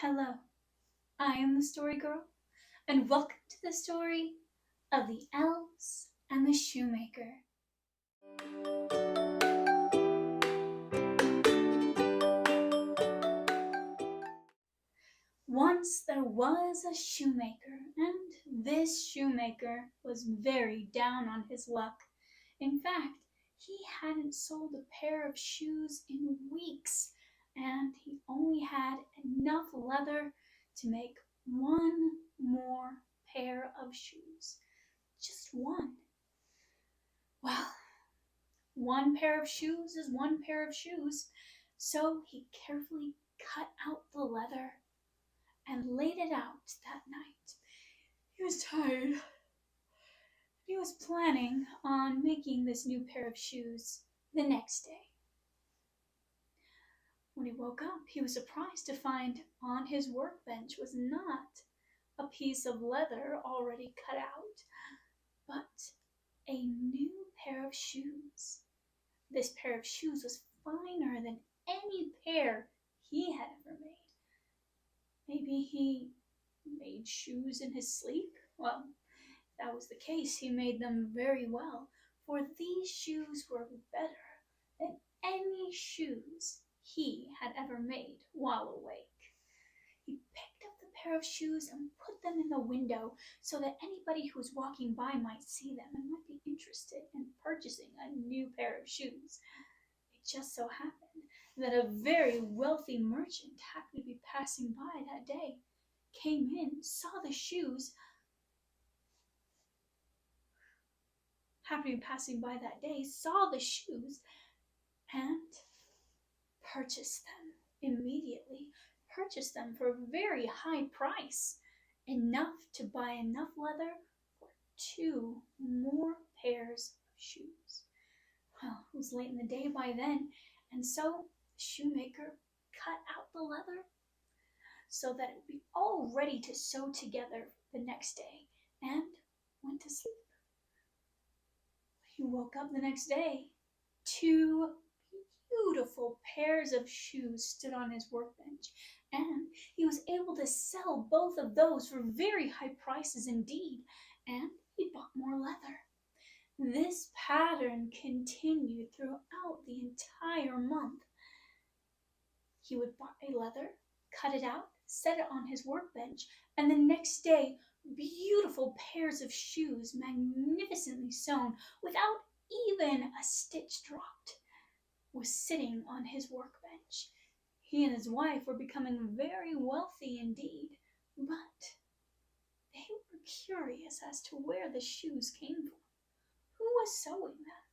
Hello, I am the Story Girl, and welcome to the story of the Elves and the Shoemaker. Once there was a shoemaker, and this shoemaker was very down on his luck. In fact, he hadn't sold a pair of shoes in weeks, and he only had enough leather to make one more pair of shoes. Just one. Well, one pair of shoes is one pair of shoes, so he carefully cut out the leather and laid it out that night. He was tired. He was planning on making this new pair of shoes the next day. When he woke up, he was surprised to find on his workbench was not a piece of leather already cut out, but a new pair of shoes. This pair of shoes was finer than any pair he had ever made. Maybe he made shoes in his sleep? Well, if that was the case, he made them very well, for these shoes were better than any shoes he had ever made while awake. He picked up the pair of shoes and put them in the window so that anybody who was walking by might see them and might be interested in purchasing a new pair of shoes. It just so happened that a very wealthy merchant happened to be passing by that day, came in, saw the shoes, and purchased them immediately. Purchased them for a very high price, enough to buy enough leather for 2 more pairs of shoes. Well, it was late in the day by then, and so the shoemaker cut out the leather so that it would be all ready to sew together the next day, and went to sleep. He woke up the next day. 2 beautiful pairs of shoes stood on his workbench, and he was able to sell both of those for very high prices indeed, and he bought more leather. This pattern continued throughout the entire month. He would buy leather, cut it out, set it on his workbench, and the next day, beautiful pairs of shoes, magnificently sewn, without even a stitch dropped, was sitting on his workbench. He and his wife were becoming very wealthy indeed, but they were curious as to where the shoes came from. Who was sewing them?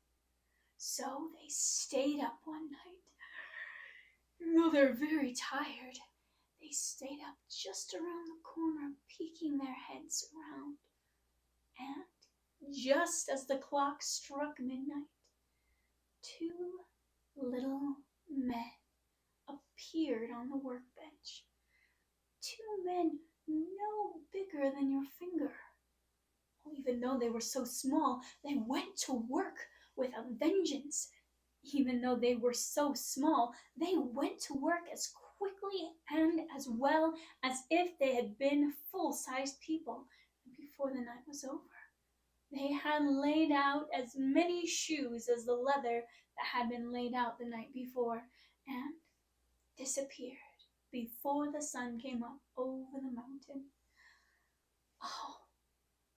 So they stayed up one night. Though they're very tired, they stayed up just around the corner, peeking their heads around. And just as the clock struck midnight, 2 little men appeared on the workbench. 2 men no bigger than your finger. Even though they were so small, they went to work with a vengeance. Even though they were so small, they went to work as quickly and as well as if they had been full-sized people. And before the night was over, they had laid out as many shoes as the leather that had been laid out the night before, and disappeared before the sun came up over the mountain. "Oh,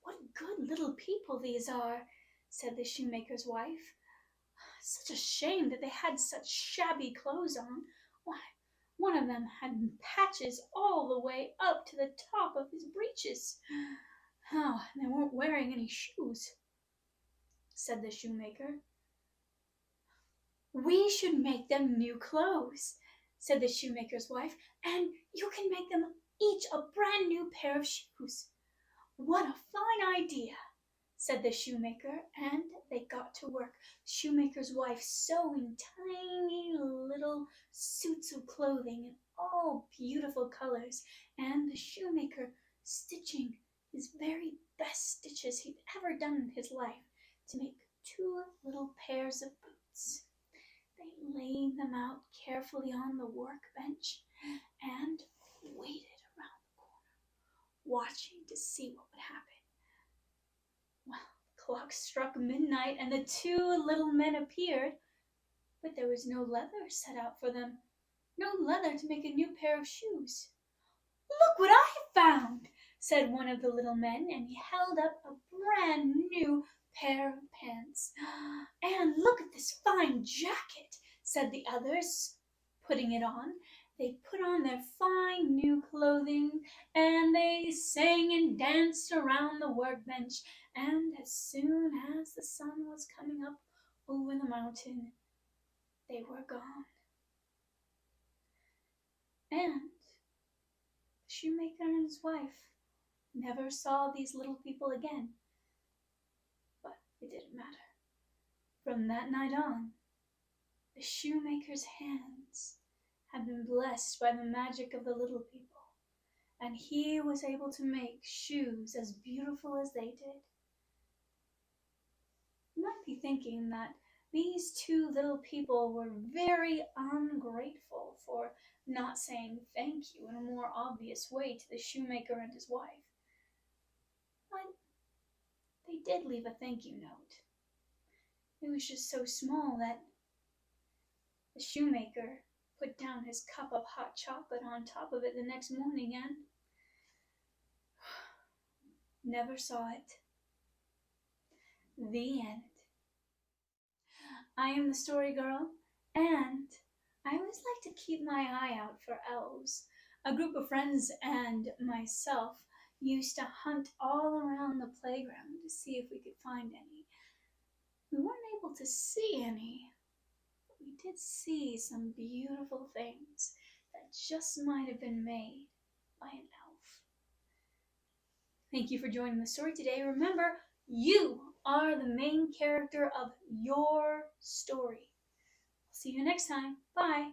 what good little people these are," said the shoemaker's wife. "Such a shame that they had such shabby clothes on. Why, one of them had patches all the way up to the top of his breeches. Oh, they weren't wearing any shoes," said the shoemaker. "We should make them new clothes," said the shoemaker's wife, "and you can make them each a brand new pair of shoes." "What a fine idea," said the shoemaker, and they got to work. Shoemaker's wife sewing tiny little suits of clothing in all beautiful colors, and the shoemaker stitching his very best stitches he'd ever done in his life to make 2 little pairs of boots. They laid them out carefully on the workbench and waited. watching to see what would happen. Well, the clock struck midnight and the two little men appeared, but there was no leather set out for them, no leather to make a new pair of shoes. "Look what I have found," said one of the little men, and he held up a brand new pair of pants. "And look at this fine jacket," said the others, putting it on. They put on their fine new clothing, and they sang and danced around the workbench, and as soon as the sun was coming up over the mountain, they were gone. And the shoemaker and his wife never saw these little people again. But it didn't matter. From that night on, the shoemaker's hands had been blessed by the magic of the little people, and he was able to make shoes as beautiful as they did. You might be thinking that these two little people were very ungrateful for not saying thank you in a more obvious way to the shoemaker and his wife. But they did leave a thank you note. It was just so small that the shoemaker put down his cup of hot chocolate on top of it the next morning and never saw it. The end. I am the story girl, and I always like to keep my eye out for elves. A group of friends and myself used to hunt all around the playground to see if we could find any. We weren't able to see any, but we did see some beautiful things that just might have been made by an elf. Thank you for joining the story today. Remember, you are the main character of your story. See you next time. Bye.